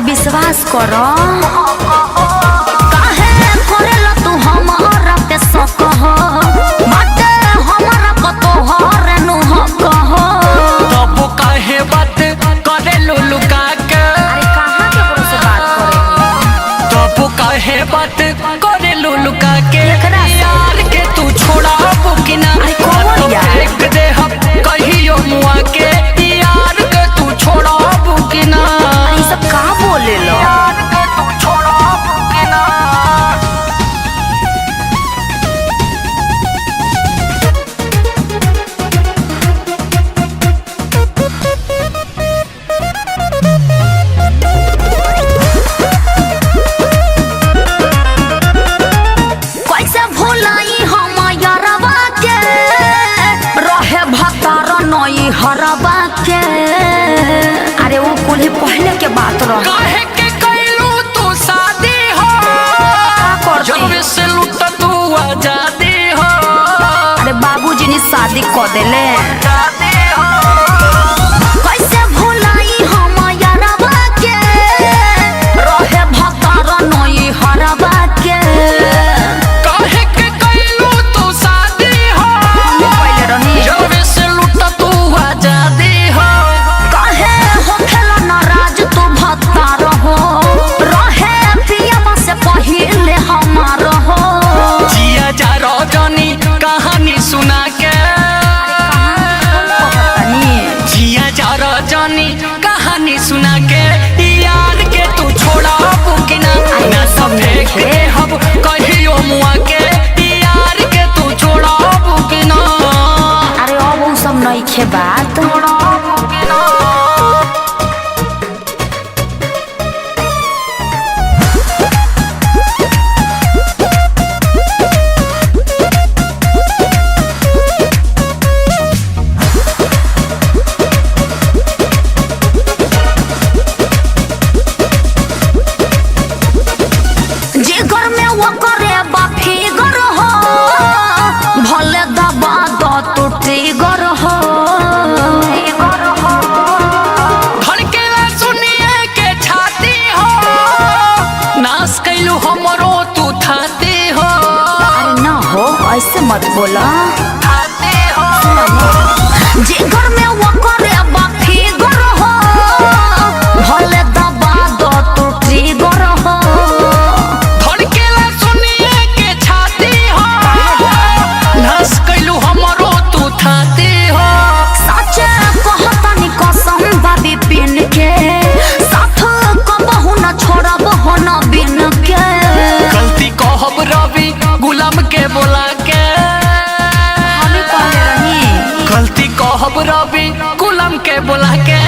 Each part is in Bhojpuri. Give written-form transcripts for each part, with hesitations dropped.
विश्वास करो। काहे करेला तू हमारा पे शक हो, बाटे हमारा पतो हरे नु हक हो। तब काहे बात करे लुका के? अरे कहाँ के बड़ों से बात करेंगे? तब काहे बात करे लुका के? यार के तू छोड़ा बुकिना। अरे कौन यार? फेंक दे हम कहियो मुआ के, यार के तू छोड़ा बुकिना। ये सब कहाँ बोले लो? यार के तू छोड़ा बुकिना। कैसे भुलाई हम यारवा के, रहे भतार नई हरवा के। अरे वो कुल पहले के बात रहे। काहे के कैलू तू शादी हो, जब से लुट तू आजादी हो। अरे बाबूजी ने शादी कर देले। शादी हो। कैसे भुलाई हम यारवा के, रहे भतार नई हरवा के। काहे के कैलू तू शादी हो, पहले रही जब से लुट तू आजादी हो। काहे हो खेला नाराज तू भतार हो, रहे पिया से पहिले हमार हो। जिया जा रजनी कहानी सुना के, जिया जा रजनी कहानी सुना के। यार के तू छोड़ा बुकिना, ना सब फेंक दे हम कहियो मुआ के। यार के तू छोड़ा बुकिना। अरे अब वो सब नहीं खे बात। छोड़ा बुकिना। जिगर में वो करे फिगर हो, भले दबा दो तू ट्रिगर हो। धड़केला सुनिए के छाती हो, नाश कैलू हमरो तू थाती हो। अरे ना हो ऐसे मत बोला। थाती हो। जिगर में वो करे फिगर हो, भले दबा दो तू ट्रिगर हो। धड़केला सुनिए के छाती हो, नाश कैलू हमरो तू थाती हो। सच कहतानी कसम बाबी पिन के, साथ कबहू न छोड़ब हो न बिन के। गलती कहब रवि गुलाम के बोला के। हमें कहले रही गलती कहब रवि गुलाम के बोला के।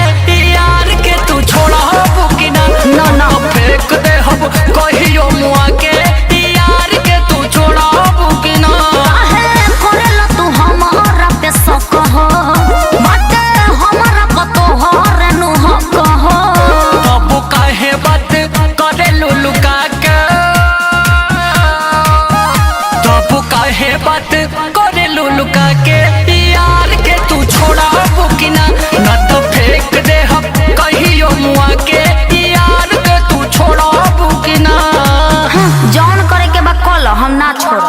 यार के तू छोड़ा बुकिना, ना ना फेंक दे हम कहियो मुआ के। यार के तू छोड़ा बुकिना। काहे करेला तू हमारा पे शक हो, बाटे हमारा पतो हरे नु हक हो। तब काहे बात करे लुका के? तब काहे बात करे लुका के? यार के तू छोड़ा बुकिना, न तो फेंक दे हम कहियो मुआ के। यार के तू छोड़ा बुकिना। जौन करे के बा कल हम ना छोड़।